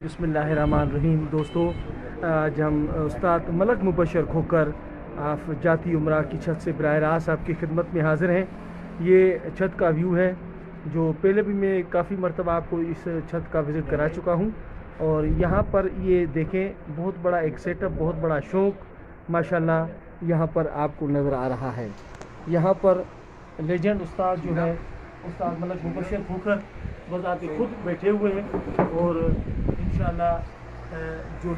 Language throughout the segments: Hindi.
बिस्मिल्लाहिर्रहमानिर्रहीम। दोस्तों, आज हम उस्ताद मलक मुबशर खोखर आप जाती उमरा की छत से बराह रास्त आपकी खिदमत में हाज़िर हैं। ये छत का व्यू है जो पहले भी मैं काफ़ी मरतबा आपको इस छत का विज़िट करा चुका हूँ। और यहाँ पर ये देखें, बहुत बड़ा एक सेटअप, बहुत बड़ा शौक़ माशाल्लाह यहाँ पर आपको नज़र आ रहा है। यहाँ पर लेजेंड उस्ताद जो है उस्ताद मलक मुबशर खोखर बज़ाते खुद बैठे हुए हैं और इंशाअल्लाह जो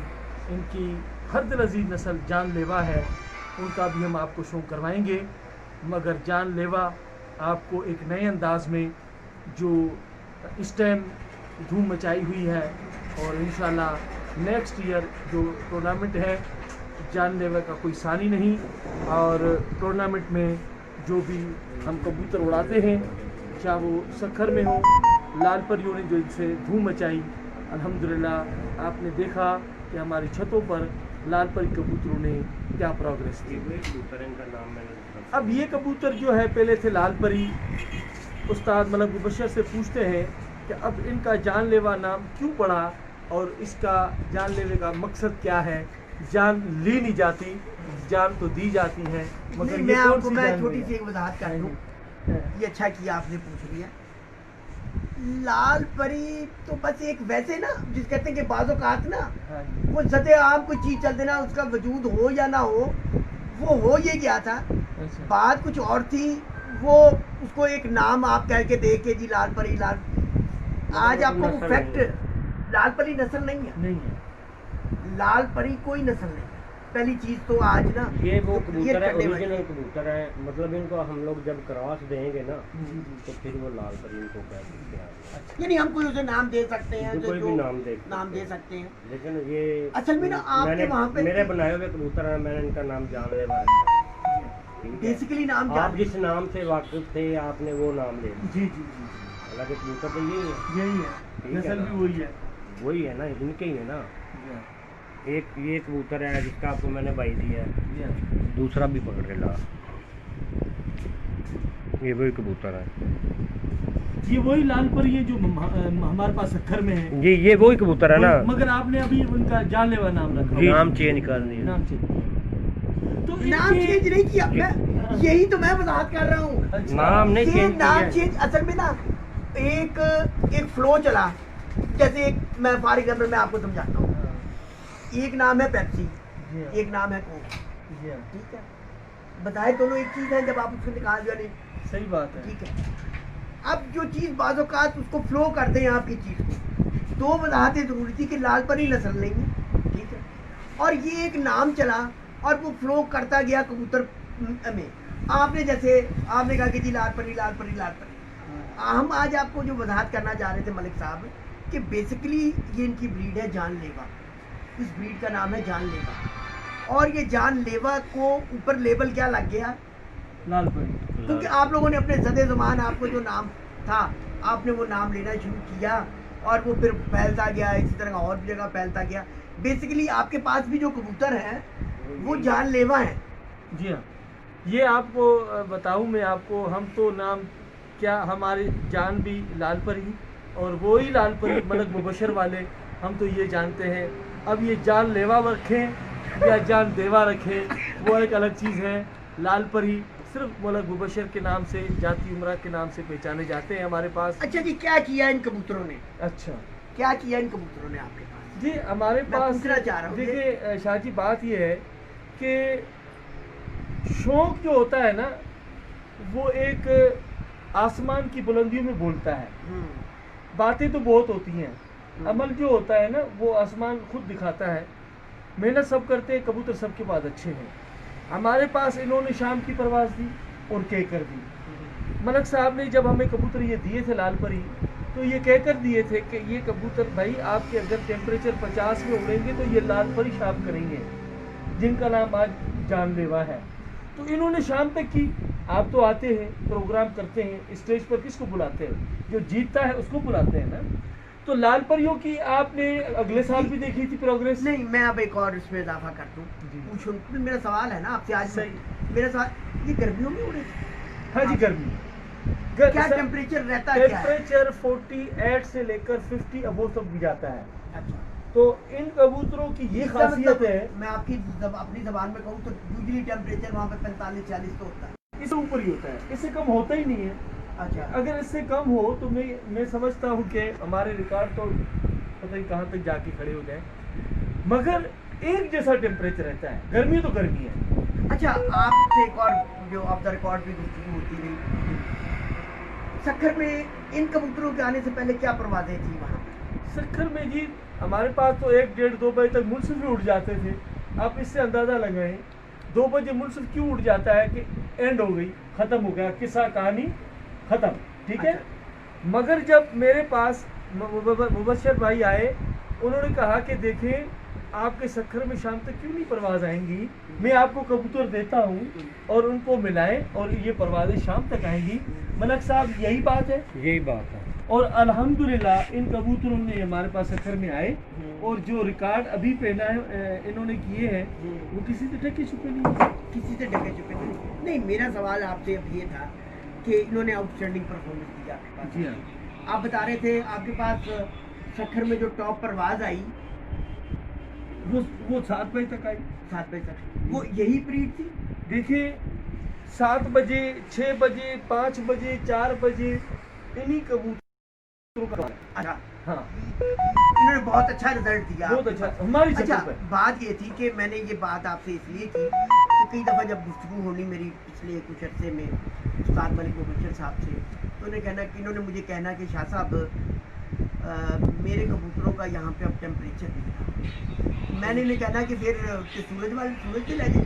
इनकी हर दिल अजीज़ नस्ल जानलेवा है उनका भी हम आपको शो करवाएंगे, मगर जानलेवा आपको एक नए अंदाज में जो इस टाइम धूम मचाई हुई है। और इंशाअल्लाह नेक्स्ट ईयर जो टूर्नामेंट है जानलेवा का कोई सानी नहीं, और टूर्नामेंट में जो भी हम कबूतर उड़ाते हैं चाहे वो सखर में हो, लाल परियों ने जो इनसे धूम मचाई, अल्हम्दुलिल्लाह आपने देखा कि हमारी छतों पर लाल परी कबूतरों ने क्या प्रोग्रेस की। अब ये कबूतर जो है पहले थे लाल परी। उस्ताद मलक मुबशर से पूछते हैं कि अब इनका जानलेवा नाम क्यों पड़ा और इसका जानलेवे का मकसद क्या है। जान ली नहीं जाती, जान तो दी जाती है, मगर ये कौन सी मैं जान छोटी सी एक वजाहत कर दूं। ये अच्छा किया आपने पूछ लिया। लाल परी तो बस एक वैसे ना जिस कहते हैं कि बाज़ो कात ना वो सदे आम कोई चीज चल देना, उसका वजूद हो या ना हो, वो हो ये गया था। बात कुछ और थी, वो उसको एक नाम आप कह के दे के जी लाल परी लाल। आज आपको वो फैक्ट, लाल परी नस्ल नहीं है, लाल परी कोई नस्ल नहीं है। पहली चीज तो आज ना ये वो कबूतर है, ओरिजिनल कबूतर है। मतलब इनको हम लोग जब क्रॉस देंगे ना तो फिर वो लाल परी इनको कह सकते हैं। यानी हम कोई उसे नाम दे सकते हैं, कोई भी नाम दे सकते हैं। लेकिन ये असल में ना आपके वहाँ पे मेरे बनाए हुए कबूतर है, मैंने इनका नाम जानलेवा रखा है। बेसिकली नाम आप जिस नाम से वाकिफ थे आपने वो नाम ले लिया। जी, हालांकि कबूतर तो यही है, नस्ल भी वही है ना, इनके ही है ना। एक ये कबूतर है जिसका आपको मैंने बाई दिया है, दूसरा भी पकड़ के ला। ये वही कबूतर है, ये वही लाल परी है जो हमारे पास सखर में है। ये वही कबूतर है ना, मगर आपने अभी उनका जानलेवा नाम रखा। नाम चेंज कर दिया। नाम चेंज नहीं किया मैं, यही तो मैं वजाहत कर रहा हूँ। नाम नहीं चेंज किया। नाम चेंज असल में ना एक फ्लो चला। जैसे मैं फॉर एग्जाम्पल मैं आपको समझाता हूँ। एक नाम है पेप्सी, एक नाम है कोक, ठीक है। बताए दोनों एक चीज है, जब आप उसको निकाल दो नहीं, सही बात है, ठीक है। अब जो चीज बाज़ोकात उसको फ्लो करते हैं आपकी चीज को, दो वजाहतें जरूरी थी कि लाल परी नस्ल नहीं है, ठीक है। और ये एक नाम चला और वो फ्लो करता गया कबूतर में। आपने जैसे आपने कहा कि जी लाल परी लाल परी लाल परी। हम आज आपको जो वजाहत करना चाह रहे थे मलिक साहब कि बेसिकली ये इनकी ब्रीड है जानलेवा। इस ब्रीड का नाम है जानलेवा। और ये जानलेवा को ऊपर लेबल क्या लग गया, लाल परी। क्योंकि आप लोगों ने अपने सदे ज़मान आपको जो नाम था आपने वो नाम लेना शुरू किया और वो फिर फैलता गया, इसी तरह और भी जगह फैलता गया। बेसिकली आपके पास भी जो कबूतर हैं वो जानलेवा हैं। जी हाँ, ये आपको बताऊं मैं आपको, हम तो नाम क्या, हमारी जान भी लाल परी और वो ही लाल परी मलक मुबशर वाले, हम तो ये जानते हैं। अब ये जानलेवा रखें या जान देवा रखें वो एक अलग चीज़ है। लाल परी सिर्फ मलक मुबशर के नाम से, जाती उमरा के नाम से पहचाने जाते हैं हमारे पास। अच्छा जी, क्या किया इन कबूतरों ने? अच्छा, क्या किया इन कबूतरों ने आपके पास? जी हमारे पास पूछना चाह रहा हूँ। देखिए शाह जी, बात ये है कि शौक जो होता है ना वो एक आसमान की बुलंदियों में बोलता है। बातें तो बहुत होती हैं, अमल जो होता है ना वो आसमान खुद दिखाता है। मेहनत सब करते हैं, कबूतर सबके बाद अच्छे हैं। हमारे पास इन्होंने शाम की परवाज़ दी और कहकर दी। मलक साहब ने जब हमें कबूतर ये दिए थे लाल परी, तो ये कहकर दिए थे कि ये कबूतर भाई आपके अगर टेम्परेचर 50 में उड़ेंगे तो ये लाल परी शाम करेंगे, जिनका नाम आज जानलेवा है। तो इन्होंने शाम तक की। आप तो आते हैं, प्रोग्राम करते हैं, स्टेज पर किसको बुलाते हैं? जो जीतता है उसको बुलाते हैं ना। तो लाल परियों की आपने अगले साल भी देखी थी प्रोग्रेस? नहीं, मैं अब एक और इसमें इजाफा कर दूं। पूछूं, मेरा सवाल है ना आपसे आज। सही। मेरा सवाल, ये गर्मियों में उड़े? हाँ जी, गर्मी। क्या टेम्परेचर रहता है? टेम्परेचर 48 से लेकर 50 अबो तक भी जाता है। अच्छा। तो इन कबूतरों की ये इसका खासियत मतलब है, मैं आपकी अपनी जबान में कहूँ तो यूजली टेम्परेचर वहाँ पे 45-40 तो होता है। इससे ऊपर ही होता है, इससे कम होता ही नहीं है। अच्छा, अगर इससे कम हो तो मैं समझता हूँ कि हमारे रिकॉर्ड तो पता नहीं कहाँ तक जाके खड़े हो जाए, मगर एक जैसा टेम्परेचर रहता है, गर्मी तो गर्मी है। अच्छा, आपसे एक और जो ऑफ द रिकॉर्ड भी गुफ्तगू होती रही, सक्खर में इन कबूतरों के आने से पहले क्या परवाजें थी वहाँ पे? सक्खर में जी हमारे पास तो 1, 1.5, 2 बजे तक मुल्सिफ भी उड़ जाते थे। आप इससे अंदाज़ा लगाएं 2 बजे मुल्सिफ क्यों उड़ जाता है कि एंड हो गई, ख़त्म हो गया, किस्सा कहानी ख़त्म, ठीक है। मगर जब मेरे पास मुबशर भाई आए, उन्होंने कहा कि देखें आपके सक्खर में शाम तक क्यों नहीं परवाज़ आएंगी, मैं आपको कबूतर देता हूँ और उनको मिलाएं और ये परवाज़ें शाम तक आएंगी। मलक साहब यही बात है, यही बात है। और अल्हम्दुलिल्लाह इन कबूतरों ने हमारे पास सक्खर में आए और जो रिकॉर्ड अभी पहना है इन्होंने किए हैं वो किसी से ढके छुपे नहीं है। किसी से ढके छुपे नहीं। मेरा सवाल आपसे अब ये था कि इन्होंने आउटस्टैंडिंग परफॉर्मेंस दी आपके पास। जी हाँ, आप बता रहे थे आपके पास सक्खर में जो टॉप परवाज आई वो 7 बजे तक आई। 7 बजे तक, वो यही ब्रीड थी। देखिए 7 बजे, 6 बजे, 5 बजे, 4 बजे इन्हीं कबूतरों का। अच्छा, हाँ, इन्होंने बहुत अच्छा रिजल्ट दिया। बहुत अच्छा हमारी अच्छा, छतों पे। बात ये थी कि मैंने ये बात आपसे इसलिए की कि कई दफ़ा जब गुफ्तगू होनी मेरी पिछले कुछ अर्से में उस्ताद मलिक मुबशर साहब से, तो इन्होंने मुझे कहना कि शाह साहब मेरे कबूतरों का यहाँ पे अब टेम्परेचर नहीं था। मैंने इन्हें कहना कि फिर सूरज पे ले जाए।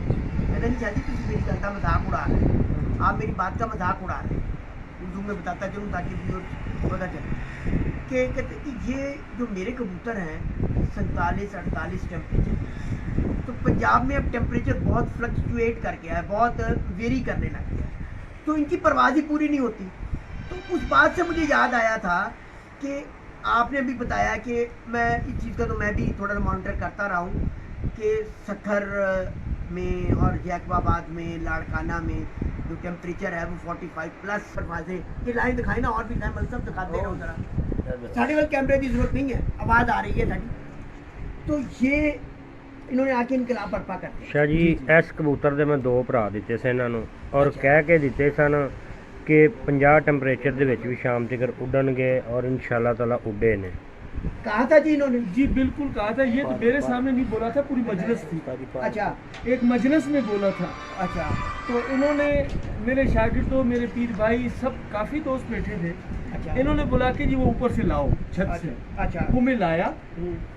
मैंने नहीं चाहती किसी मेरी गल का मजाक उड़ा रहे हैं, आप मेरी बात का मजाक उड़ा रहे हैं। उर्दू में बताता चलूँ ताकि व्यूअर्स पता चले कि कहते कि ये जो मेरे कबूतर हैं 47-48 टेम्परेचर, तो पंजाब में अब टेम्परेचर बहुत फ्लक्चुएट कर गया है, बहुत वेरी करने लग गया है, तो इनकी परवाज़ ही पूरी नहीं होती। तो उस बात से मुझे याद आया था कि आपने भी बताया कि मैं इस चीज़ का तो मैं भी थोड़ा सा मॉनिटर करता रहा हूँ कि सक्खर में और जैकबाबाद में, लाड़काना में जो टेम्परेचर है वो 45 प्लस परवाज़ें। ये लाइन दिखाई ना, और भी टाइम सब दिखाते रहो जरा। साढ़े वाले कैमरे की जरूरत नहीं है, आवाज़ आ रही है साड़ी। तो ये इन्होंने आके इनकलाब बर्पा कर दिया। शाह जी इस कबूतर दे मैं 2 भरा दिते सन इन्हां नूं और कह के दिते सन कि 50 टेम्परेचर दे विच भी शाम तक उड़नगे और इंशाअल्लाह ताला उड़े ने। कहा था जी इन्होंने? जी बिल्कुल कहा था, ये तो मेरे सामने नहीं बोला था, पूरी मजलिस थी। अच्छा, एक मजलिस में बोला था। अच्छा, तो इन्होंने मेरे शागिर्दों, मेरे पीर भाई सब काफ़ी दोस्त बैठे थे, अच्छा, इन्होंने बोला कि जी वो ऊपर से लाओ छत से। अच्छा, वो मैं लाया,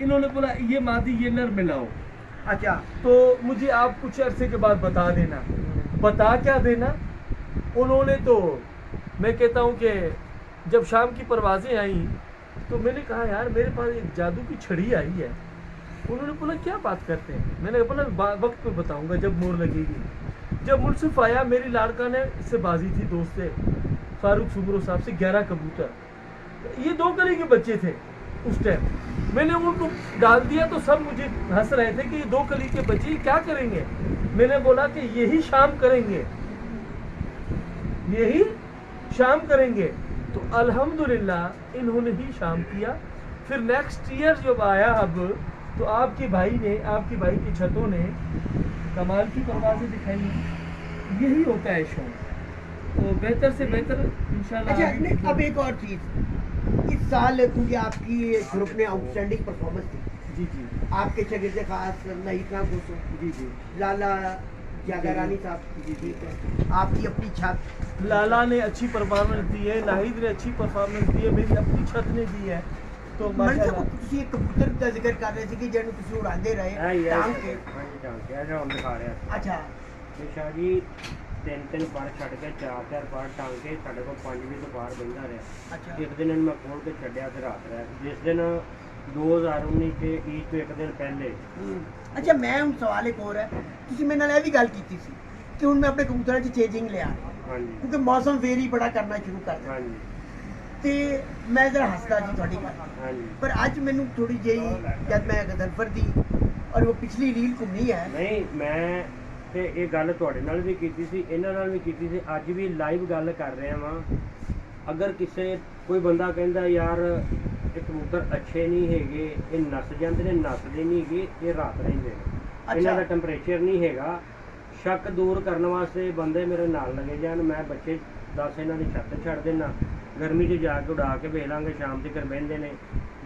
इन्होंने बोला ये मादी ये नर में लाओ। अच्छा, तो मुझे आप कुछ अरसे के बाद बता देना। बता क्या देना, उन्होंने तो मैं कहता हूँ कि जब शाम की परवाज़ें आई तो मैंने कहा यार मेरे पास एक जादू की छड़ी आई है। उन्होंने बोला क्या बात करते हैं, मैंने बोला वक्त पे बताऊंगा जब मोर लगेगी। जब मुनसिफ आया मेरी लाड़काने से बाजी थी दोस्त से फारूक सुमरो साहब से 11 कबूतर, ये 2 कली के बच्चे थे उस टाइम। मैंने उनको डाल दिया तो सब मुझे हंस रहे थे कि ये 2 कली के बच्चे क्या करेंगे। मैंने बोला कि यही शाम करेंगे, यही शाम करेंगे। तो अल्हम्दुलिल्लाह इन्होंने ही शाम किया। फिर नेक्स्ट ईयर जब आया अब तो आपके भाई की छतों ने कमाल की परवाज़ें दिखाई। यही होता है शौक, तो बेहतर से बेहतर इंशाल्लाह। अच्छा, नहीं, अब एक और चीज़, इस साल क्योंकि आपकी ग्रुप ने आउटस्टैंडिंग परफॉर्मेंस दी। जी जी, आपके शागिर्द खास नहीं था गोसो, जी जी, लाला जागरानी साहब, जी ठीक है, आपकी अपनी छत, लाला ने अच्छी परफॉर्मेंस दी है, नाहिद ने अच्छी परफॉर्मेंस दी है, मेरी अपनी छत ने दी है। तो माशाल्लाह ਤੁਸੀਂ ਇੱਕ ਕਬੂਤਰ ਦਾ ਜ਼ਿਕਰ ਕਰ ਰਹੇ ਸੀ ਕਿ ਜਿਹਨੂੰ ਤੁਸੀਂ ਉਡਾਉਂਦੇ ਰਹੇ ਟਾਂਗ ਕੇ। दिखा रहा ਅੱਛਾ, ਤੇ शाह जी 3 ਬਾਰ ਛੱਡ ਕੇ 4 ਬਾਰ ਟਾਂਗ ਕੇ ਸਾਡੇ ਕੋਲ 5 ਵਜੇ ਤੋਂ ਬਾਹਰ ਬੈਠਾ ਰਿਹਾ। ਅੱਛਾ, ਇੱਕ ਦਿਨ ਇਹਨੂੰ ਮੈਂ ਖੋਲ ਕੇ ਛੱਡਿਆ ਤੇ ਰਾਤ ਰਿਹਾ। ਜਿਸ ਦਿਨ 2019 के ईद ਤੋਂ ਇੱਕ ਦਿਨ ਪਹਿਲੇ। ਅੱਛਾ, ਮੈਂ ਹੁਣ ਸਵਾਲ ਇੱਕ ਹੋਰ ਹੈ, ਤੁਸੀਂ ਮੇਰੇ ਨਾਲ ਇਹ ਵੀ ਗੱਲ ਕੀਤੀ ਸੀ ਕਿ ਹੁਣ ਮੈਂ ਆਪਣੇ ਕਬੂਤਰਾਂ 'ਚ ਚੇਂਜਿੰਗ ਲਿਆ ਹਾਂਜੀ ਕਿਉਂਕਿ ਮੌਸਮ ਵੇਰੀ ਬੜਾ ਕਰਨਾ ਸ਼ੁਰੂ ਕਰ ਦਿੱਤਾ ਹਾਂਜੀ ਤੇ ਮੈਂ ਜ਼ਰਾ ਹੱਸਦਾ ਜੀ ਤੁਹਾਡੀ ਗੱਲ, ਹਾਂਜੀ। ਪਰ ਅੱਜ ਮੈਨੂੰ ਥੋੜੀ ਜਿਹੀ ਜਦ ਮੈਂ ਗਜ਼ਨਫਰ ਦੀ ਔਰ ਉਹ ਪਿਛਲੀ ਰੀਲ ਘੁੰਮੀ ਹੈ। ਨਹੀਂ ਮੈਂ ਤੇ ਇਹ ਗੱਲ ਤੁਹਾਡੇ ਨਾਲ ਵੀ ਕੀਤੀ ਸੀ, ਇਹਨਾਂ ਨਾਲ ਵੀ ਕੀਤੀ ਸੀ, ਅੱਜ ਵੀ ਲਾਈਵ ਗੱਲ ਕਰ ਰਿਹਾ ਵਾਂ। ਅਗਰ ਕਿਸੇ ਕੋਈ ਬੰਦਾ ਕਹਿੰਦਾ ਯਾਰ ਇਹ ਕਬੂਤਰ ਅੱਛੇ ਨਹੀਂ ਹੈਗੇ, ਇਹ ਨੱਸ ਜਾਂਦੇ ਨੇ, ਨੱਸਦੇ ਨਹੀਂ ਹੈਗੇ, ਇਹ ਰਾਤ ਰਹਿੰਦੇ ਨੇ। ਇਹਨਾਂ ਦਾ ਟੈਂਪਰੇਚਰ ਨਹੀਂ ਹੈਗਾ। ਸ਼ੱਕ ਦੂਰ ਕਰਨ ਵਾਸਤੇ ਬੰਦੇ ਮੇਰੇ ਨਾਲ ਲੱਗੇ ਜਾਣ, ਮੈਂ ਬੱਚੇ 10 ਇਹਨਾਂ ਦੀ ਛੱਤ ਛੱਡ ਦੇਣਾ, ਗਰਮੀ 'ਚ ਜਾ ਕੇ ਉਡਾ ਕੇ ਵੇਖ ਲਾਂਗੇ, ਸ਼ਾਮ ਤੱਕ ਬਹਿੰਦੇ ਨੇ।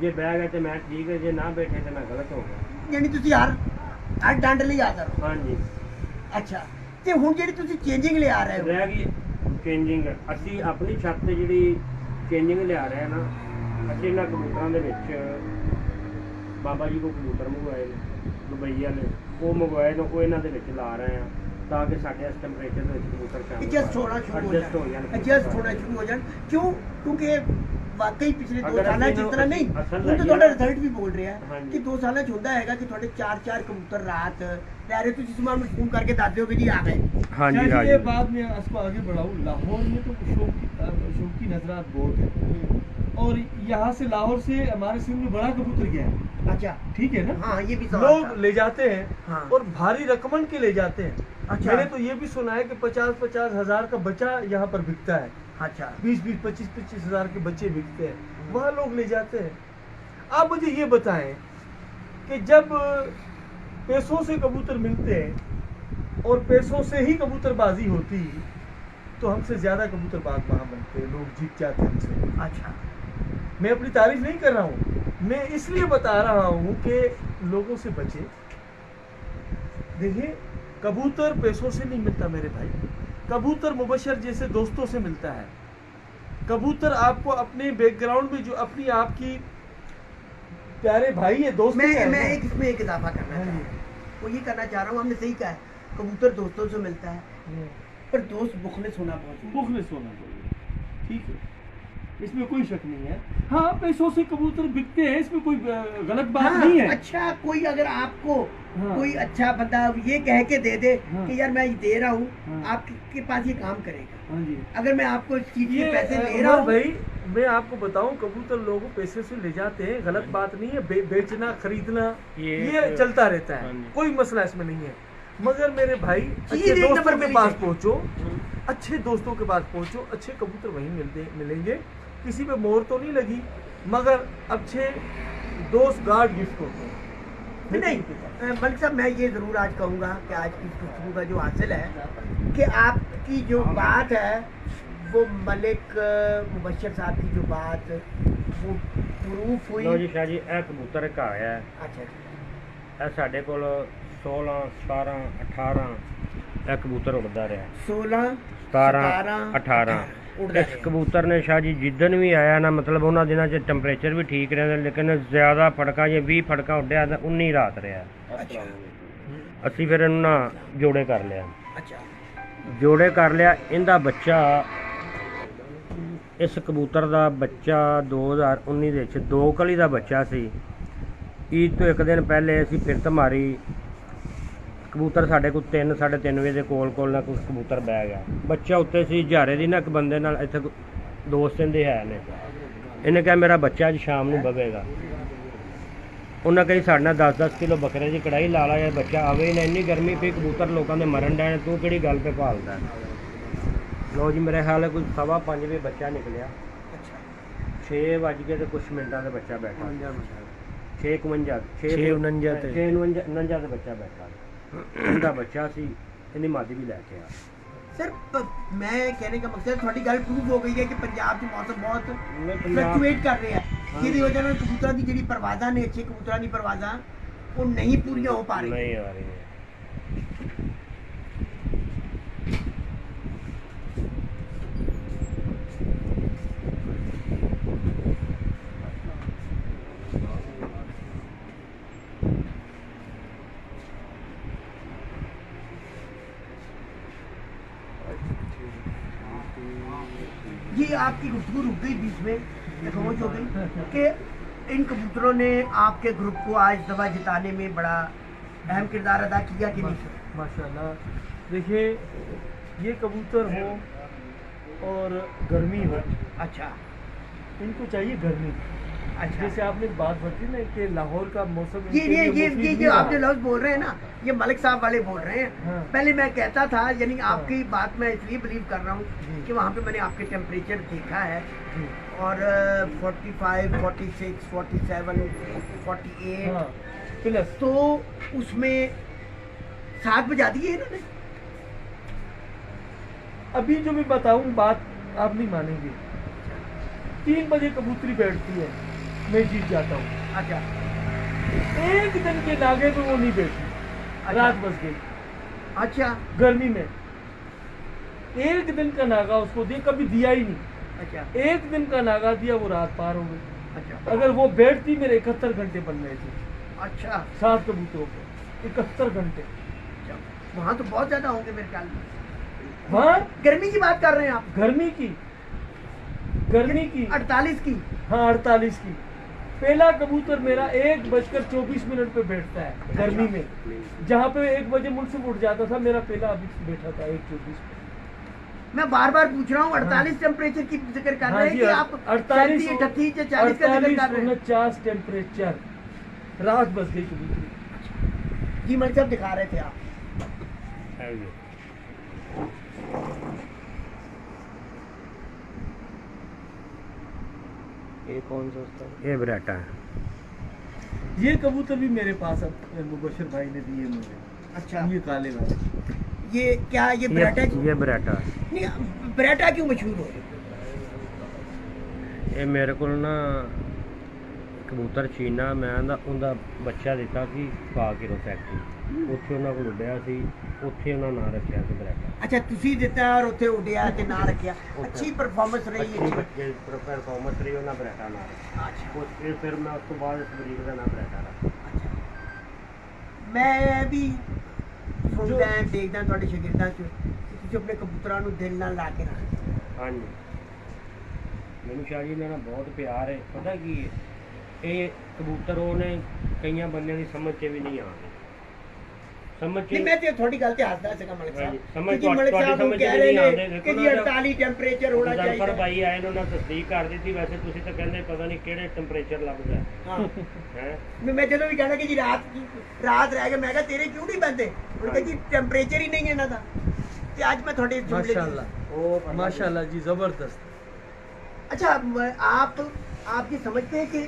ਜੇ ਬਹਿ ਗਏ ਤੇ ਮੈਂ ਠੀਕ ਹੈ, ਜੇ ਨਾ ਬੈਠੇ ਤੇ ਮੈਂ ਗਲਤ ਹੋ ਗਿਆ। ਯਾਨੀ ਤੁਸੀਂ ਹਰ ਡੰਡ ਲਈ ਆਦਰ ਹੋ। ਹਾਂਜੀ। ਅੱਛਾ, ਤੇ ਹੁਣ ਜਿਹੜੀ ਤੁਸੀਂ ਚੇਂਜਿੰਗ ਲਿਆ ਰਹੇ ਹੋ, ਰਹਿ ਗਈ ਚੇਂਜਿੰਗ। ਅਸੀਂ ਆਪਣੀ ਛੱਤ ਤੇ ਜਿਹੜੀ ਚੇਂਜਿੰਗ ਲਿਆ ਰਹੇ ਹਾਂ ਨਾ, ਅਸੀਂ ਇਹਨਾਂ ਕਬੂਤਰਾਂ ਦੇ ਵਿੱਚ ਬਾਬਾ ਜੀ ਕੋਲ ਕਬੂਤਰ ਮੰਗਵਾਏ ਨੇ ਦੁਬਈ ਵਾਲੇ, ਉਹ ਮੰਗਵਾਏ ਨੇ, ਉਹ ਇਹਨਾਂ ਦੇ ਵਿੱਚ ਲਾ ਰਹੇ ਹਾਂ ਤਾਂ ਕਿ ਸਾਡੇ ਇਸ ਟੈਂਪਰੇਚਰ ਦੇ ਵਿੱਚ ਕਬੂਤਰ ਐਡਜਸਟ ਹੋਣਾ ਸ਼ੁਰੂ ਹੋ ਜਾਣ, ਐਡਜਸਟ ਹੋਣਾ ਸ਼ੁਰੂ ਹੋ ਜਾਣ। ਕਿਉਂ? ਕਿਉਂਕਿ ਵਾਕਈ ਪਿਛਲੇ 2 ਸਾਲਾਂ ਜਿਸ ਤਰ੍ਹਾਂ ਨਹੀਂ, ਹੁਣ ਤਾਂ ਤੁਹਾਡਾ ਰਿਜ਼ਲਟ ਵੀ ਬੋਲ ਰਿਹਾ ਕਿ 2 ਸਾਲਾਂ 'ਚ ਹੁੰਦਾ ਹੈਗਾ ਕਿ ਤੁਹਾਡੇ 4 ਕਬੂतर ਰਾਤ ਲੈ ਰਹੇ, ਤੁਸੀਂ ਸਮਾਨ ਨੂੰ ਫੋਨ करके ਦੱਸ ਦਿਓ कि जी आ गए। हाँ जी, हाँ ये जी। बाद में इसको आगे बढ़ाऊँ। लाहौर में तो शौकी नजरात बहुत है, और यहाँ से लाहौर से हमारे सिंध में बड़ा कबूतर गया है। अच्छा, ठीक है ना? हाँ, ये भी सवाल था। लोग ले जाते हैं हाँ। और भारी रकमन के ले जाते हैं। अच्छा। मैंने तो ये भी सुना है कि 50-50 हजार का बच्चा यहाँ पर बिकता है। अच्छा, 20-20, 25-25 हजार के बच्चे बिकते हैं, वहाँ लोग ले जाते हैं। आप मुझे ये बताएं कि जब पैसों से कबूतर मिलते हैं और पैसों से ही कबूतरबाजी होती, तो हमसे ज्यादा कबूतरबाज वहाँ बनते हैं, लोग जीत जाते हैं हमसे। अच्छा, मैं अपनी तारीफ नहीं कर रहा हूँ, मैं इसलिए बता रहा हूँ कि लोगों से बचे। देखिए, कबूतर पैसों से नहीं मिलता मेरे भाई, कबूतर मुबशर जैसे दोस्तों से मिलता है। कबूतर आपको अपने बैकग्राउंड में जो अपनी आपकी प्यारे भाई है, दोस्त है मैं ना? इसमें एक इजाफा करना चाह रहा हूँ, वो ये करना चाह रहा हूँ, हमने सही कहा है, कबूतर दोस्तों से मिलता है, पर दोस्त मुखलिस होना बहुत मुखलिस होना चाहिए, ठीक है, इसमें कोई शक नहीं है। हाँ, पैसों से कबूतर बिकते हैं, इसमें कोई गलत बात नहीं है। अच्छा, कोई अगर आपको हाँ। कोई अच्छा बंदा ये कह के दे दे हाँ। कि यार मैं ये दे रहा हूँ, हाँ। आपके पास ये काम करेगा। हाँ जी, अगर मैं आपको इस चीज के ये पैसे दे रहा हूँ, भाई मैं आपको बताऊं, कबूतर लोगों पैसे से ले जाते हैं, गलत बात नहीं है। बेचना खरीदना ये चलता रहता है, कोई मसला इसमें नहीं है। मगर मेरे भाई अच्छे एक नंबर दोस्तों पे के पास पहुंचो, अच्छे दोस्तों के पास पहुंचो, अच्छे कबूतर वहीं मिलेंगे। किसी पे मोहर तो नहीं लगी, मगर अच्छे दोस्त गार्ड गिफ्ट होते हैं। नहीं मलिक साहब, मैं ये जरूर आज कहूँगा कि आज की गुफ्तगू का जो हासिल है कि आपकी जो बात है वो मलिक मुबशर साहब की जो बात वो प्रूफ हुई। ਲਓ ਜੀ ਸ਼ਾਹ ਜੀ, ਇਹ ਕਬੂਤਰ ਇੱਕ ਆਇਆ ਹੈ, अच्छा जी, ਇਹ ਸਾਡੇ ਕੋਲ 16 17 18 ਇਹ ਕਬੂਤਰ ਉੱਡਦਾ ਰਿਹਾ। 16 17 17 18 उड़ता ਇਸ रहा। ਕਬੂਤਰ ਨੇ ਸ਼ਾਹ ਜੀ ਜਿੱਦਣ ਵੀ ਆਇਆ ਨਾ, ਮਤਲਬ ਉਹਨਾਂ ਦਿਨਾਂ 'ਚ ਟੈਂਪਰੇਚਰ ਵੀ ਠੀਕ ਰਹਿੰਦਾ, ਲੇਕਿਨ ਜ਼ਿਆਦਾ ਫੜਕਾਂ, ਜੇ 20 ਫੜਕਾਂ ਉੱਡਿਆ ਤਾਂ 19 ਰਾਤ ਰਿਹਾ। अच्छा, ਅਸੀਂ ਫਿਰ ਇਹਨੂੰ ਨਾ ਜੋੜੇ ਕਰ ਲਿਆ, अच्छा, ਜੋੜੇ ਕਰ ਲਿਆ। ਇਹਦਾ ਬੱਚਾ, ਇਸ ਕਬੂਤਰ ਦਾ ਬੱਚਾ 2019 ਦੇ ਵਿੱਚ 2 ਕਲੀ ਦਾ ਬੱਚਾ ਸੀ। ਈਦ ਤੋਂ 1 ਦਿਨ ਪਹਿਲੇ ਅਸੀਂ ਫਿਰਤ ਮਾਰੀ, ਕਬੂਤਰ ਸਾਡੇ ਕੋਲ 3 3:30 ਵਜੇ ਦੇ ਕੋਲ ਨਾ ਕੁਝ ਕਬੂਤਰ ਬਹਿ ਗਿਆ, ਬੱਚਾ ਉੱਤੇ ਸੀ। ਹਜ਼ਾਰੇ ਦੀ ਨਾ ਇੱਕ ਬੰਦੇ ਨਾਲ ਇੱਥੇ ਦੋਸਤ ਇਹਦੇ ਹੈ ਨੇ, ਇਹਨੇ ਕਿਹਾ ਮੇਰਾ ਬੱਚਾ ਅੱਜ ਸ਼ਾਮ ਨੂੰ ਬਵੇਗਾ। ਉਹਨਾਂ ਕਹੀ ਸਾਡੇ ਨਾਲ 10-10 ਕਿਲੋ ਬੱਕਰੇ ਦੀ ਕੜਾਈ ਲਾ ਲਾ, ਯਾਰ ਬੱਚਾ ਆਵੇ ਹੀ ਨਾ, ਇੰਨੀ ਗਰਮੀ ਪਈ, ਕਬੂਤਰ ਲੋਕਾਂ ਦੇ ਮਰਨ ਡੈਣ, ਤੂੰ ਕਿਹੜੀ ਗੱਲ 'ਤੇ ਭਾਲਦਾ। ਲਓ ਜੀ, ਮੇਰੇ ਖਿਆਲ ਹੈ ਕੋਈ 5:15 ਵਜੇ ਬੱਚਾ ਨਿਕਲਿਆ, अच्छा, 6 ਵੱਜ ਕੇ ਤੇ ਕੁਝ ਮਿੰਟਾਂ ਦੇ ਬੱਚਾ ਬੈਠਾ, 6:51 6:49 ਦੇ ਬੱਚਾ ਬੈਠਾ। ਇਹਦਾ ਬੱਚਾ ਸੀ, ਇਹਦੀ ਮਾਦੀ ਵੀ ਲੈ ਕੇ ਆ। सर मैं कहने का मकसद थोड़ी गल प्रूव हो गई है कि पंजाब च मौसम बहुत पंजाब- फ्लक्चुएट कर रहे हैं, जिहदी वजह नाल कबूतरां दी जिहड़ी परवाज़ां ने, अच्छे कबूतरां दी परवाज़ां वो नहीं पूरियां हो पा रही। नहीं आ रही है। जी, आपकी गुफ्तगू रुक गई बीच में, खामोश हो गई कि इन कबूतरों ने आपके ग्रुप को आज दफा जिताने में बड़ा अहम किरदार अदा किया कि नहीं? माशाल्लाह, देखिए, ये कबूतर हो और गर्मी हो, अच्छा, इनको चाहिए गर्मी। अच्छा। जैसे आपने बात बताई ना कि लाहौर का मौसम ये इनके लिए मुफीद ये नहीं जो आप रहा। जो लफ्ज बोल रहे हैं ना, ये मलिक साहब वाले बोल रहे हैं। हाँ। पहले मैं कहता था, यानी हाँ। आपकी बात मैं इसलिए बिलीव कर रहा हूँ जी। कि वहाँ पे मैंने आपके टेम्परेचर देखा है जी। और 45, 46, 47, 48 हाँ प्लस तो उसमें 7 बजा दी है इन्होंने। अभी जो मैं बताऊं बात आप नहीं मानेंगे, 3 बजे कबूतरी बैठती है, मैं जीत जाता हूँ। अच्छा। एक दिन के नागे में वो नहीं बैठी, रात बस गई अच्छा। गर्मी में। एक दिन का नागा उसको दिया, कभी दिया ही नहीं। अच्छा। एक दिन का नागा दिया, वो रात पार हो गई। अच्छा। अगर वो बैठती मेरे 71 घंटे बन रहे थे, अच्छा। 7 कबूतरों पे 71 घंटे। अच्छा। वहाँ तो बहुत ज्यादा होंगे मेरे ख्याल में। हाँ गर्मी की बात कर रहे हैं आप? गर्मी की 48 की। हाँ 48 की। पहला कबूतर मेरा 1:24 पे बैठता है गर्मी में, जहाँ पे 1 बजे मुझसे उठ जाता था, मेरा पहला अभी बैठा था 1:24 पे। मैं बार बार पूछ रहा हूँ, 48 टेम्परेचर की जिक्र कर रहे हैं कि आप 48 38 या 40 का जिक्र कर रहे हैं? 49 टेम्परेचर, रात बस गई कबूतरी। जी मलिक साहब दिखा रहे थे आप। ये कौन सा उसका? ये बराटा है। ये कबूतर भी मेरे पास अब मुबशर भाई ने दिए मुझे। अच्छा। ये काले वाले। ये क्या, ये बराटा? ये बराटा है। नहीं, बराटा क्यों मशहूर हो? ये मेरे को ना कबूतर चीना मैं उनका बच्चा दिता सी पा किलो फैक्ट्री, ਉੱਥੇ ਉਹਨਾਂ ਕੋਲ ਉੱਡਿਆ ਸੀ, ਉੱਥੇ ਉਹਨਾਂ ਨਾਂ ਰੱਖਿਆ ਸੀ ਬਰਾਟਾ। अच्छा, ਤੁਸੀਂ ਦਿੱਤਾ और ਉੱਥੇ ਉੱਡਿਆ ਤੇ ਨਾਂ ਰੱਖਿਆ। अच्छी परफॉर्मेंस रही है। ਬੱਚੇ ਪਰਫਾਰਮੈਂਸ ਰਹੀ, ਉਹਨਾਂ ਬਰਾਟਾ ਨਾਂ ਰੱਖਿਆ। अच्छा। ਫਿਰ ਮੈਂ ਉਸ ਤੋਂ ਬਾਅਦ ਇਸ ਬਰੀਕ ਦਾ ਨਾਂ ਬਰਾਟਾ ਰੱਖਿਆ। ਮੈਂ ਵੀ ਸੁਣਦਾ ਦੇਖਦਾ ਤੁਹਾਡੇ ਸ਼ਾਗਿਰਦਾਂ ਚ ਕਿ ਤੁਸੀਂ ਆਪਣੇ ਕਬੂਤਰਾਂ ਨੂੰ ਦਿਲ ਨਾਲ ਲਾ ਕੇ ਰੱਖਦੇ। ਹਾਂਜੀ, ਮੈਨੂੰ ਸ਼ਾਹ ਜੀ ਇਹਨਾਂ ਨਾਲ ਬਹੁਤ ਪਿਆਰ ਹੈ। ਪਤਾ ਕੀ ਹੈ, ਇਹ ਕਬੂਤਰ ਉਹਨੇ ਕਈਆਂ ਬੰਦਿਆਂ ਦੀ ਸਮਝ 'ਚ ਵੀ ਨਹੀਂ ਆਉਂਦੇ। ਸਮਝ 'ਚ ਨਹੀਂ, ਮੈਂ ਤੇ ਤੁਹਾਡੀ ਗੱਲ ਤੇ ਹੱਸਦਾ ਸੀਗਾ ਮਲਿਕ ਸਾਹਿਬ। ਸਮਝ ਕਿਉਂਕਿ ਮਲਿਕ ਤੁਹਾਡੀ ਸਾਹਿਬ ਸਮਝ 'ਚ ਕਹਿ ਵੀ ਰਹੇ ਨਹੀਂ ਨੇ ਆਉਂਦੇ। ਕਿ ਜੀ 48 ਟੈਂਪਰੇਚਰ ਹੋਣਾ ਜਨਫਰ ਚਾਹੀਦਾ। ਭਾਈ ਆਏ ਨੇ, ਉਹਨਾਂ ਤਸਦੀਕ ਕਰ ਦਿੱਤੀ। ਵੈਸੇ ਤੁਸੀਂ ਤਾਂ ਕਹਿੰਦੇ ਪਤਾ ਨਹੀਂ ਕਿਹੜੇ ਟੈਂਪਰੇਚਰ ਲੱਭਦਾ ਹਾਂ। ਹੈ। ਮੈਂ ਜਦੋਂ ਵੀ ਕਹਿਣਾ ਕਿ ਜੀ ਰਾਤ ਰਹਿ ਗਏ, ਮੈਂ ਕਿਹਾ ਤੇਰੇ ਕਿਉਂ ਨਹੀਂ ਬੰਦੇ? ਹੁਣ ਕਹੇ ਜੀ ਟੈਂਪਰੇਚਰ ਹੀ नहीं है ਇਹਨਾਂ ਦਾ। ਤੇ ਅੱਜ ਮੈਂ ਤੁਹਾਡੇ ਜੁਮਲੇ माशाल्लाह माशाल्लाह जी, जबरदस्त। अच्छा, आप ये समझते हैं कि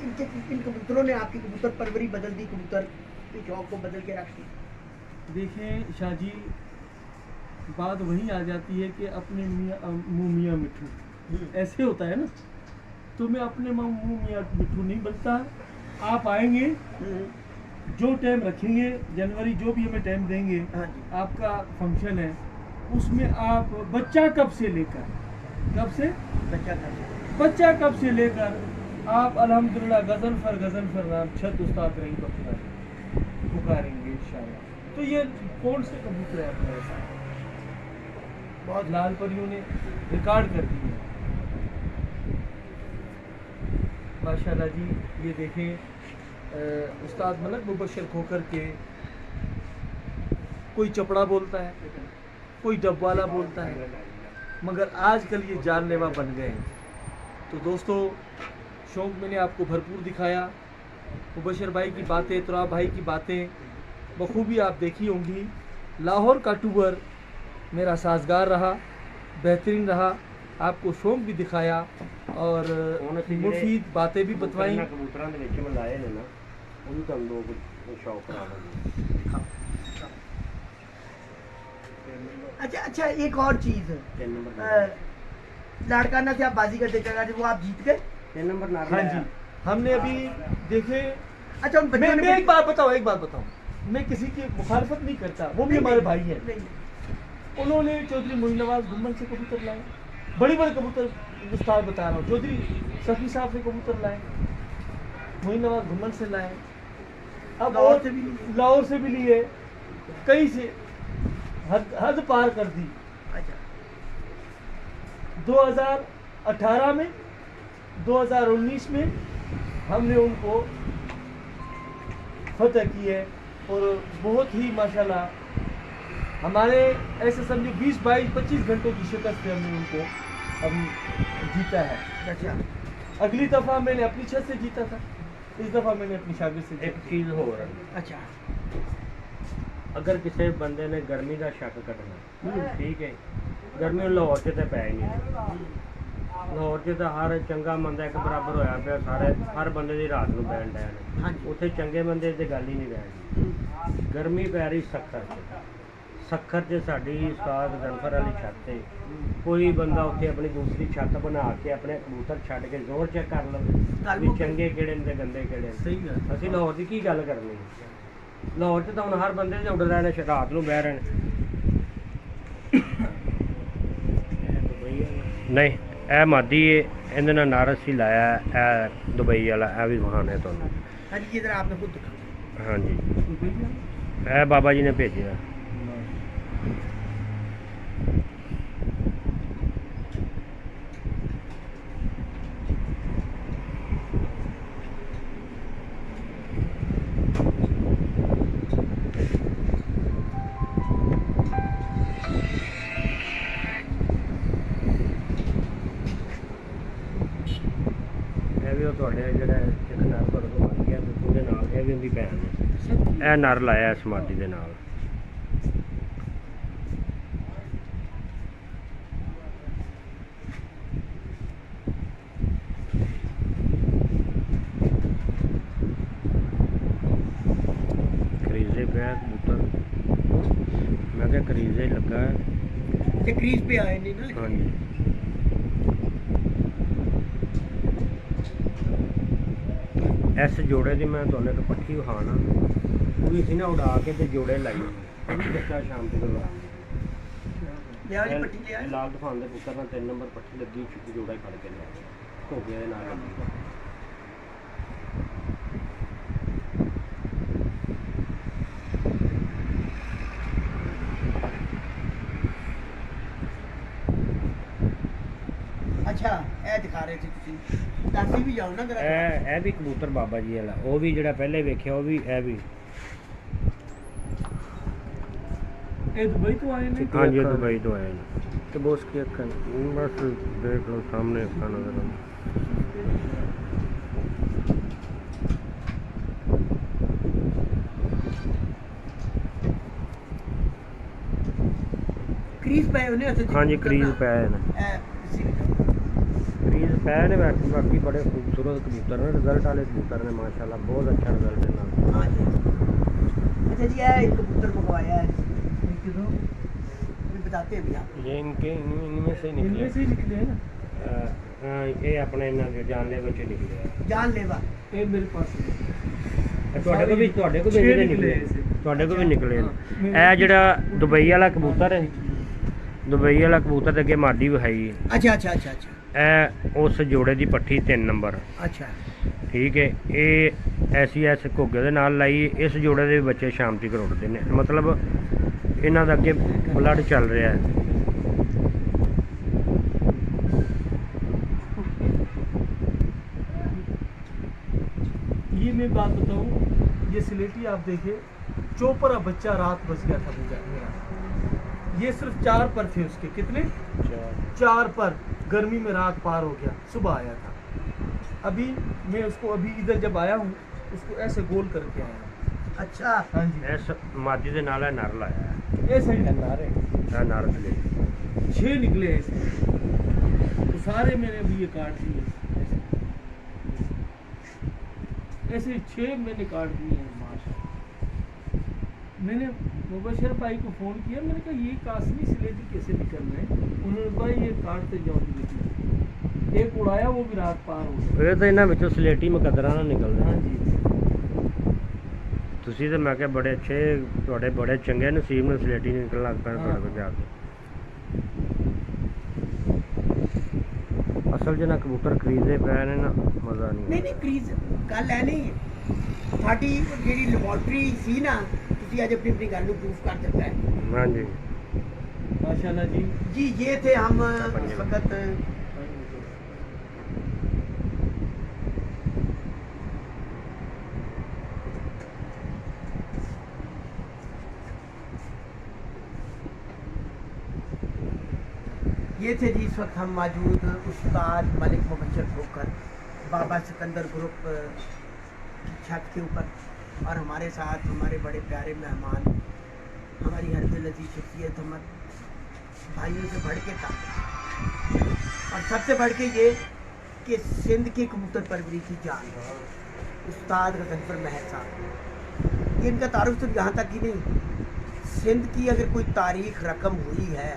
इन कबूतरों ने आपकी कबूतर परवरी बदल दी, कबूतर के शौक को बदल के रख दी? देखें शाह जी, बात वहीं आ जाती है कि अपने मुँह मियाँ मिठू ऐसे होता है ना, तो मैं अपने मुँह मियाँ मिठू नहीं बनता। आप आएंगे, जो टाइम रखेंगे, जनवरी जो भी हमें टाइम देंगे, हाँ जी। आपका फंक्शन है, उसमें आप बच्चा कब से लेकर बच्चा कब से लेकर आप अल्हम्दुलिल्लाह गजल फर नाम छत उस्ताद रही पुकारेंगे इंशाल्लाह। तो ये कौन से कबूतर है अपने साथ? बहुत लाल परियों ने रिकॉर्ड कर दिए माशाल्लाह जी। ये देखें उस्ताद मलक मुबशर खोकर के, कोई चपड़ा बोलता है, कोई डब्बाला बोलता है, मगर आजकल ये जानलेवा बन गए हैं। तो दोस्तों, शौक मैंने आपको भरपूर दिखाया। मुबशर भाई की बातें, तुराब भाई की बातें बखूबी आप देखी होंगी। लाहौर का टूर मेरा साजगार रहा, बेहतरीन रहा। आपको शौक भी दिखाया और मुफीद बातें भी बतवाई। कबूतरों के विच मिलाए ने ना, उन्हें तो लोग शौक करा लेंगे। अच्छा, एक और चीज, 3 नंबर लाड़काना से आप बाजी का देखा, वो आप जीत गए। 3 नंबर ना। हाँ जी, हमने अभी देखे। अच्छा, उन बच्चों ने मैं एक बात बताऊं, मैं किसी की मुखालफत नहीं करता, वो भी हमारे भाई हैं। उन्होंने चौधरी मोइन नवाज घुम्मन से कबूतर लाए, बड़े कबूतर विस्तार बता रहा हूँ। चौधरी सफी साहब से कबूतर लाए, मोइन नवाज घुम्मन से लाए, अब लाहौर से भी लिए, कई से हद पार कर दी। अच्छा। 2018 में, 2019 में हमने उनको फतह की है और बहुत ही माशाल्लाह हमारे ऐसे समझो 20, 22, 25 घंटों की शिकस्त से हमने उनको अभी जीता है। अच्छा। अगली दफा मैंने अपनी छत से जीता था, इस दफा मैंने अपनी शागिर्द से एक जीता। चीज़ होर है, अच्छा अगर किसी बंदे ने गर्मी का शक कटना, ठीक है, गर्मी ਨੂੰ ਲਾਹੌਰ 'ਚ ਤਾਂ ਪੈ ਹੀ ਨਹੀਂ। ਲਾਹੌਰ 'ਚ ਤਾਂ ਹਰ ਚੰਗਾ ਬੰਦਾ ਇੱਕ ਬਰਾਬਰ ਹੋਇਆ ਪਿਆ, ਸਾਰੇ ਹਰ ਬੰਦੇ ਦੀ ਰਾਤ ਨੂੰ ਪੈਣ ਡਿਆ ਨੇ। ਹਾਂਜੀ ਉੱਥੇ ਚੰਗੇ ਬੰਦੇ ਦੀ ਗੱਲ ਹੀ ਨਹੀਂ ਰਹਿ ਗਈ। ਗਰਮੀ ਪੈ ਰਹੀ ਸੱਖਰ 'ਚ, ਸੱਖਰ 'ਚ ਸਾਡੀ ਉਸਤਾਦ ਗਨਫਰ ਵਾਲੀ ਛੱਤ ਤੇ ਕੋਈ ਬੰਦਾ ਉੱਥੇ ਆਪਣੀ ਦੂਸਰੀ ਛੱਤ ਬਣਾ ਕੇ ਆਪਣੇ ਕਬੂਤਰ ਛੱਡ ਕੇ ਜ਼ੋਰ ਚੈੱਕ ਕਰ ਲਵੇ ਵੀ ਚੰਗੇ ਕਿਹੜੇ ਨੇ ਤੇ ਗੰਦੇ ਕਿਹੜੇ ਨੇ। ਸਹੀ ਗੱਲ। ਅਸੀਂ ਲਾਹੌਰ ਦੀ ਕੀ ਗੱਲ ਕਰਨੀ ਹੈ? ਲਾਹੌਰ 'ਚ ਤਾਂ ਹੁਣ ਹਰ ਬੰਦੇ ਦੇ ਉੱਡ ਰਹੇ ਨੇ, ਰਾਤ ਨੂੰ ਬਹਿ ਰਹੇ ਨੇ। ਨਹੀਂ ਇਹ ਮਾਦੀ ਏ, ਇਹਦੇ ਨਾਲ ਨਾਰਸ ਹੀ ਲਾਇਆ, ਇਹ ਦੁਬਈ ਵਾਲਾ, ਇਹ ਵੀ ਵਿਖਾਣੇ ਤੁਹਾਨੂੰ। हाँ जी इधर आपने खुद दिखा। ਹਾਂਜੀ ਇਹ ਬਾਬਾ ਜੀ ਨੇ ਭੇਜਿਆ। ਇਹ ਵੀ ਉਹ ਤੁਹਾਡੇ ਜਿਹੜਾ ਇੱਕ ਨਰ ਤੁਹਾਡੇ ਕੋਲ ਬਣ ਗਿਆ ਉਹਦੇ ਨਾਲ ਇਹ ਵੀ ਉਹਦੀ ਭੈਣ ਨੇ। ਇਹ ਨਰ ਲਾਇਆ ਇਸ ਮਾਦੀ ਦੇ ਨਾਲ। ਕਰੀਜ਼ੇ ਪਿਆ ਕਬੂਤਰ, ਮੈਂ ਕਿਹਾ ਕਰੀਜ਼ੇ ਲੱਗਾ ਹੈ। ये क्रीज पे आए नहीं ना। ਹਾਂਜੀ ਇਸ ਜੋੜੇ ਦੀ ਮੈਂ ਤੁਹਾਨੂੰ ਇੱਕ ਪੱਠੀ ਵਿਖਾਣਾ, ਉਹ ਵੀ ਸੀ ਨਾ ਉਡਾ ਕੇ ਤੇ ਜੋੜੇ ਲਾਈ, ਉਹ ਵੀ ਬੱਚਾ ਸ਼ਾਮ ਤੱਕ ਲਾ। ले आओ जी पट्टी ले आओ। ਲਾਲ ਤੂਫਾਨ ਦੇ ਪੁੱਤਰ ਨਾਲ 3 ਨੰਬਰ ਪੱਠੀ ਲੱਗੀ, ਜੋੜਾ ਹੀ ਫੜ ਕੇ ਲਿਆ, ਧੋਬੀਆਂ ਦੇ ਨਾਲ ਲੱਗੀ। अच्छा ए दिखा रहे थे तुसी, दासी भी जाओ ना जरा। ਇਹ ਵੀ ਕਬੂਤਰ ਬਾਬਾ ਜੀ ਵਾਲਾ, ਉਹ ਵੀ ਜਿਹੜਾ ਪਹਿਲੇ ਵੇਖਿਆ ਉਹ ਵੀ, ਇਹ ਵੀ ਇਹ ਦੁਬਈ ਤੋਂ ਆਏ ਨੇ। ਹਾਂਜੀ ਇਹ ਦੁਬਈ ਤੋਂ ਆਏ ਨੇ। ਤੇ ਬੋਸ ਕੀ ਅੱਖਾਂ ਬਸ ਦੇਖ ਲਓ ਸਾਹਮਣੇ ਅੱਖਾਂ ਨਜ਼ਰ ਆਉਂਦੀਆਂ। क्रीज पे होने अच्छा। ਹਾਂਜੀ ਕਰੀਜ਼ ਪਏ ਨੇ, ਕਰੀਜ਼ ਪਏ ਨੇ। ਬਾਕੀ ਬੜੇ ਖੂਬਸੂਰਤ ਕਬੂਤਰ ਨੇ, ਰਿਜ਼ਲਟ ਵਾਲੇ ਕਬੂਤਰ ਨੇ ਮਾਸ਼ਾਅੱਲਾ, ਬਹੁਤ ਅੱਛਾ ਰਿਜ਼ਲਟ ਹੈ ਨਾਲ। हाँ जी अच्छा जी ये एक कबूतर मंगवाया है, किधरों? ये बताते हैं भैया। ये इनमें से इनमें निकले से ही निकले हैं ना। हाँ ये अपने इन्हों के जानलेवा च निकले आ। जानलेवा ये मेरे पास है। ਤੁਹਾਡੇ ਕੋਲ ਵੀ ਛੇ ਜਿਹੜੇ ਨਿਕਲੇ ਨਿਕਲੇ, ਇਸੇ। ਤੁਹਾਡੇ ਕੋਲ ਵੀ ਨਿਕਲੇ ਨੇ। ਹਾਂ। ਇਹ ਜਿਹੜਾ ਦੁਬਈ ਵਾਲਾ ਕਬੂਤਰ ਹੈ, ਦੁਬਈ ਵਾਲਾ ਕਬੂਤਰ ਤੇ ਅੱਗੇ ਮਾਦੀ ਵਿਖਾਈ ਹੈ, अच्छा अच्छा अच्छा अच्छा ਇਹ ਉਸ ਜੋੜੇ ਦੀ ਪੱਠੀ 3 ਨੰਬਰ, अच्छा ਠੀਕ ਹੈ। ਇਹ ਐਸੀ ਐਸ ਘੋਗੇ ਦੇ ਨਾਲ ਲਾਈ, ਇਸ ਜੋੜੇ ਦੇ ਵੀ ਬੱਚੇ ਸ਼ਾਮ ਤੱਕ ਉੱਡਦੇ ਨੇ, ਮਤਲਬ ਇਹਨਾਂ ਦਾ ਅੱਗੇ ਬਲੱਡ ਚੱਲ ਰਿਹਾ ਹੈ। ये मैं बात बताऊं, ये सिलेटी आप देखिए, चौपरा बच्चा रात बच गया था मेरा। ये सिर्फ 4 पर थे उसके, कितने 4 पर, गर्मी में रात पार हो गया, सुबह आया था। अभी मैं उसको अभी इधर जब आया हूँ उसको ऐसे गोल करके आया। अच्छा हाँ जी ਇਸ ਮਾਦੀ ਦੇ ਨਾਲ ਇਹ ਨਰ ਲਾਇਆ ਹੈ। ऐसे ही नारे ਇਹ ਨਰ ਥਲੇ 6 निकले ऐसे, तो सारे मैंने अभी ये काट दिए ऐसे 6 मैंने काट दिए हैं माशाल्लाह। मैंने मुबशर भाई को फ़ोन किया, मैंने कहा ये कासनी सिलेटी कैसे निकल रहे हैं? उन्होंने कहा ये काटते जाओ निकल। एक उड़ाया वो भी रात पार हो गया। ਇਹ ਤਾਂ ਇਹਨਾਂ ਵਿੱਚੋਂ ਸਲੇਟੀ ਮੁਕੱਦਰਾਂ ਨਾਲ ਨਿਕਲਦੇ हाँ ਨੇ। जी ਤੁਸੀਂ ਤਾਂ ਮੈਂ ਕਿਹਾ ਬੜੇ ਅੱਛੇ, ਤੁਹਾਡੇ ਬੜੇ ਚੰਗੇ ਨਸੀਬ ਨੇ, ਸਲੇਟੀ ਨਿਕਲਣ ਲੱਗ ਪੈਣ ਤੁਹਾਡੇ ਕੋਲ ਜਾ ਕੇ। ਅਸਲ 'ਚ ਨਾ ਕਬੂਤਰ ਖਰੀਦਦੇ ਪਏ ਨੇ ਨਾ, ਮਜ਼ਾ नहीं ਨਹੀਂ। नहीं क्रीज गल है नहीं साडी जेडी ਲੈਬੋਰਟਰੀ ਸੀ ਨਾ, ਤੁਸੀਂ ਅੱਜ अपनी अपनी गल ਨੂੰ प्रूफ कर ਦਿੱਤਾ है। ਹਾਂਜੀ माशाल्लाह जी। जी ये थे हम इस वक्त ये थे जी इस वक्त हम मौजूद उस्ताद मलिक मुबशर खोखर बाबा सिकंदर ग्रुप की छत के ऊपर, और हमारे साथ हमारे बड़े प्यारे मेहमान, हमारी हर दिल अजीज शख्सियत, हम भाइयों से बढ़ के था, और सबसे बढ़ के ये कि सिंध की कबूतर परवरी की जान उस्ताद गजनफर महर साहब, ये इनका तारुफ सिर्फ यहाँ तक ही नहीं, सिंध की अगर कोई तारीख रकम हुई है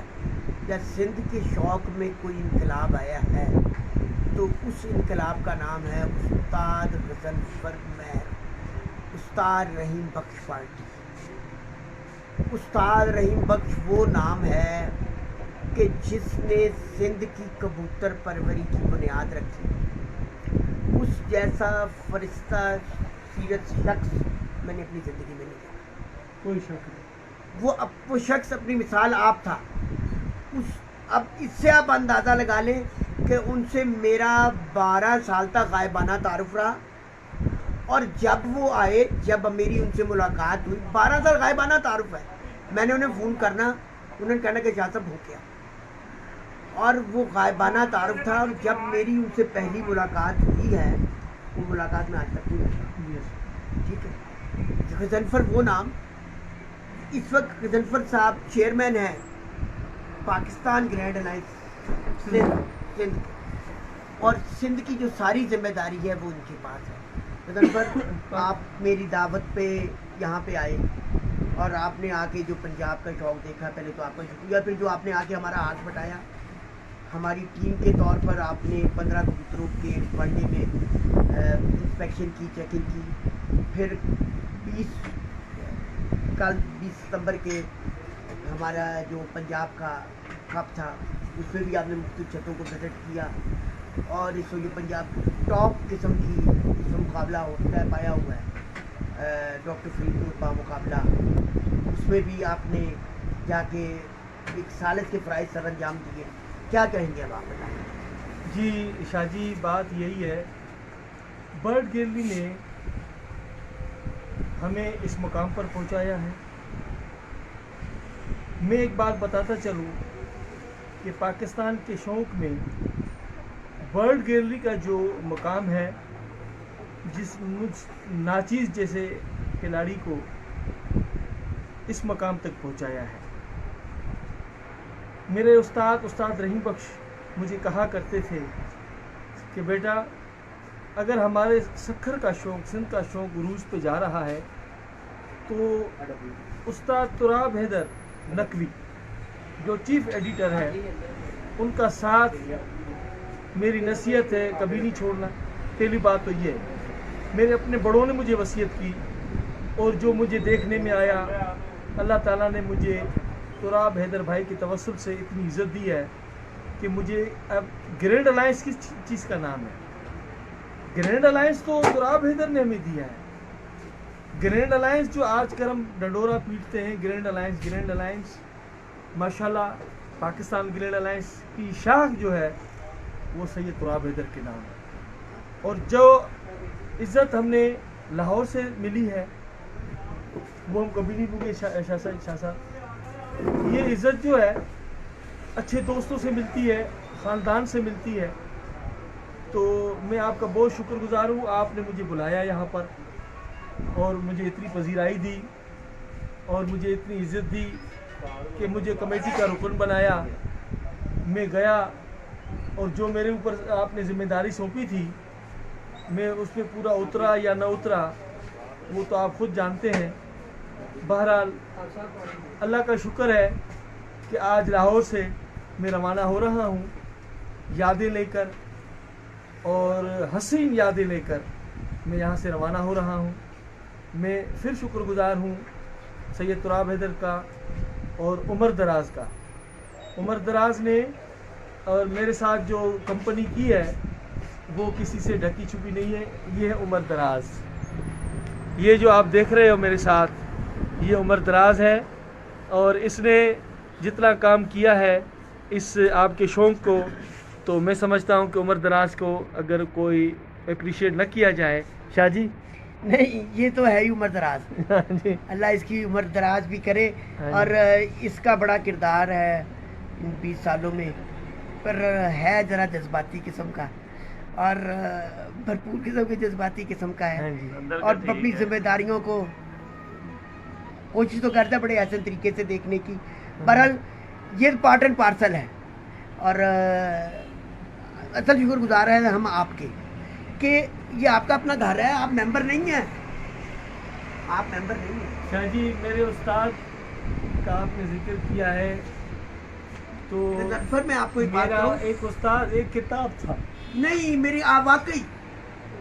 या सिंध के शौक़ में कोई इनकलाब आया है तो उस इनकलाब का नाम है उस्ताद गजनफर महर, उस्ताद रहीम बख्श पार्टी। उस्ताद रहीम बख्श वो नाम है कि जिसने सिंध की कबूतर परवरी की बुनियाद रखी। उस जैसा फरिश्ता सीरत शख्स मैंने अपनी ज़िंदगी में नहीं देखा, कोई शक नहीं। वो शख्स अपनी मिसाल आप था। अब इससे आप अंदाज़ा लगा लें कि उनसे मेरा 12 साल तक गायबाना तारुफ रहा, और जब वो आए, जब मेरी उनसे मुलाकात हुई, 12 साल गायबाना तारुफ है। मैंने उन्हें फ़ोन करना, उन्होंने कहना कि शाह साहब हो गया, और वो गायबाना तारुफ था। और जब मेरी उनसे पहली मुलाकात हुई है, वो मुलाकात में आज तक नहीं हुई, ठीक है। गजनफर वो नाम, इस वक्त गजनफर साहब चेयरमैन हैं पाकिस्तान ग्रैंड अलायंस सिंध, और सिंध की जो सारी जिम्मेदारी है वो उनके पास है। गजनफर, आप मेरी दावत पे यहाँ पे आए और आपने आके जो पंजाब का शौक़ देखा, पहले तो आपका शुक्रिया, फिर जो आपने आके हमारा हाथ बटाया, हमारी टीम के तौर पर आपने 15 कबूतरों के वनडे में इंस्पेक्शन की, चेकिंग की, फिर 20 सितंबर के हमारा जो पंजाब का कप था उसमें भी आपने मुख्तलिफ छतों को विजिट किया, और इस जो पंजाब टॉप किस्म की इसका मुकाबला होता है पाया हुआ है डॉक्टर फरीद का मुकाबला, उसमें भी आपने जाके एक सालिस के फ़राइज़ सर अंजाम दिए। क्या कहेंगे अब आप बताएं? जी शाह जी, बात यही है, बर्ड गैलरी ने हमें इस मुकाम पर पहुंचाया है। मैं एक बात बताता चलूं कि पाकिस्तान के शौक़ में बर्ड गैलरी का जो मुकाम है, जिस मुझ नाचीज़ जैसे खिलाड़ी को इस मकाम तक पहुंचाया है। मेरे उस्ताद रहीम बख्श मुझे कहा करते थे कि बेटा, अगर हमारे सखर का शौक़, सिंध का शौक़ उरूज पे जा रहा है तो उस्ताद तुराब हैदर नकवी जो चीफ एडिटर है, उनका साथ मेरी नसीहत है, कभी नहीं छोड़ना। पहली बात तो ये है, मेरे अपने बड़ों ने मुझे वसीयत की, और जो मुझे देखने में आया, अल्लाह ताला ने मुझे तुराब हैदर भाई की तवस्सुल से इतनी इज़्ज़त दी है कि मुझे अब ग्रैंड अलायंस किस चीज़ का नाम है? ग्रैंड अलायंस तो तुराब हैदर ने हमें दिया है। ग्रैंड अलायंस जो आज कर हम डंडोरा पीटते हैं, ग्रैंड अलायंस माशाल्लाह, पाकिस्तान ग्रैंड अलायंस की शाख जो है वो सैयद तुराब हैदर के नाम है। और जो इज़्ज़त हमने लाहौर से मिली है वो हम कभी नहीं भूले। शाह साहब, ये इज़्ज़त जो है अच्छे दोस्तों से मिलती है, ख़ानदान से मिलती है। तो मैं आपका बहुत शुक्रगुज़ार हूँ, आपने मुझे बुलाया यहाँ पर और मुझे इतनी पजीराई दी और मुझे इतनी इज़्ज़त दी कि मुझे कमेटी का रुकन बनाया। मैं गया और जो मेरे ऊपर आपने ज़िम्मेदारी सौंपी थी, मैं उस पर पूरा उतरा या न उतरा वो तो आप ख़ुद जानते हैं। बहरहाल अल्लाह का शुक्र है कि आज लाहौर से मैं रवाना हो रहा हूँ, यादें लेकर और हसीन यादें लेकर मैं यहाँ से रवाना हो रहा हूँ। मैं फिर शुक्रगुज़ार हूँ सैयद तुराब हैदर का और उमर दराज का। उमर दराज ने और मेरे साथ जो कंपनी की है वो किसी से ढकी छुपी नहीं है। ये है उमर दराज, ये जो आप देख रहे हो मेरे साथ, ये उमर दराज है और इसने जितना काम किया है इस आपके शौक़ को, तो मैं समझता हूँ कि उमर दराज को अगर कोई अप्रिशिएट न किया जाए, शाह जी नहीं, ये तो है ही उमर दराज। अल्लाह इसकी उमर दराज भी करे। और इसका बड़ा किरदार है इन 20 सालों में, पर है ज़रा जज्बाती किस्म का। और भरपूर किस्म के जज्बाती किस्म का है हाँ जी। और अपनी जिम्मेदारियों को कोशिश तो करता है बड़े ऐसे तरीके से देखने की। बहरहाल ये पार्ट एंड पार्सल है और असल शुक्रगुजार है हम आपके कि ये आपका अपना घर है, आप मेंबर नहीं हैं, आप मेंबर नहीं हैं। शाह जी, मेरे उस्ताद का आपने जिक्र किया है तो नज़र में आपको एक बात मेरा कहूं? एक उस्ताद, एक किताब था, नहीं मेरी वाकई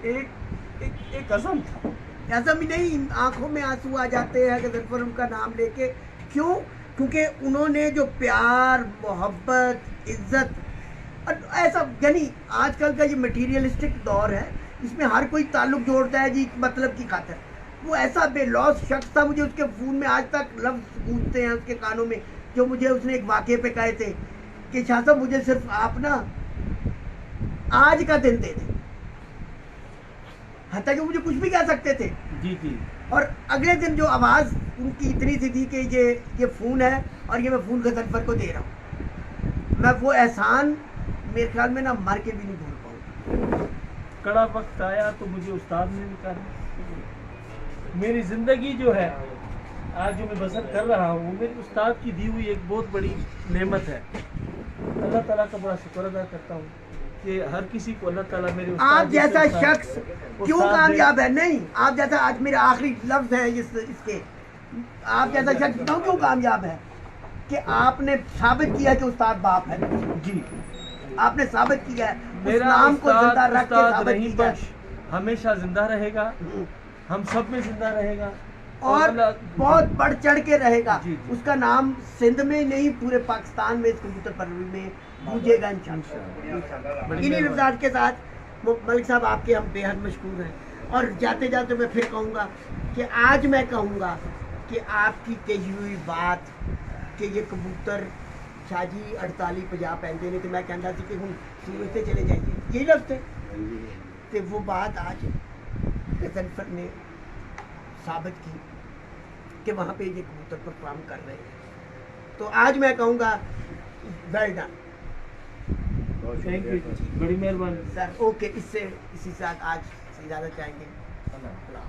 एक कसम था। ऐसा भी नहीं, आंखों में आंसू आ जाते हैं गजनफर उनका नाम लेके। क्यों? क्योंकि उन्होंने जो प्यार, मोहब्बत, इज्जत और ऐसा, यानी आजकल का ये मटीरियलिस्टिक दौर है, इसमें हर कोई ताल्लुक जोड़ता है जी मतलब की खातिर। वो ऐसा बेलौस शख्स था, मुझे उसके फ़ोन में आज तक लफ्ज़ गूंजते हैं उसके कानों में, जो मुझे उसने एक वाक़े पे कहे थे कि शाह साहब मुझे सिर्फ आप ना आज का दिन दे दें। हत्या कि मुझे कुछ भी कह सकते थे। जी जी। और अगले दिन जो आवाज़ उनकी इतनी सी थी कि ये फ़ोन है और ये मैं फ़ोन गजनफर को दे रहा हूँ, मैं वो एहसान मेरे ख्याल में ना मर के भी नहीं भूल पाऊँगा। कड़ा वक्त आया तो मुझे उस्ताद ने निकाला। मेरी ज़िंदगी जो है आज जो मैं बसर कर रहा हूँ, वो मेरे उस्ताद की दी हुई एक बहुत बड़ी नेमत है। अल्लाह ताला का बड़ा शुक्र अदा करता हूँ कि हर किसी को अल्लाह ताला मेरे आप जैसा शख्स क्यों उस्ताद कामयाब है? नहीं, आप जैसा, आज मेरे आखिरी लफ्ज़ है इसके, आप जैसा शख्स क्यों कामयाब है कि आपने साबित किया कि उस्ताद बाप है जी। आपने साबित किया है, उस मेरा नाम को जिंदा रख के उस्ताद साबित रहीम किया है। बख्श हमेशा जिंदा रहेगा, हम सब में जिंदा रहेगा और बहुत बढ़ चढ़ के रहेगा। जी, जी। उसका नाम सिंध में नहीं पूरे पाकिस्तान में, इस कबूतर परवरी में गूंजेगा इंशाअल्लाह। बड़ी इन्हीं मेहरबानी। लफ्ज़ात के साथ मलिक साहब आपके हम बेहद मशकूर हैं। और जाते जाते मैं फिर कहूँगा कि आज मैं कहूँगा कि आपकी कही हुई बात कि ये कबूतर शाह जी 48-50 पहनते नहीं, तो मैं कहता थी कि हम सूरज से चले जाएंगे, यही लफ्ज़ थे। तो वो बात आज गजनफर ने साबित की कि वहाँ पे ये कबूतर परफॉर्म कर रहे हैं। तो आज मैं कहूँगा वेल डन थैंक यू, बड़ी मेहरबानी सर। ओके, इसी साथ आज से इजाज़त चाहेंगे। अल्लाह। अल्लाह।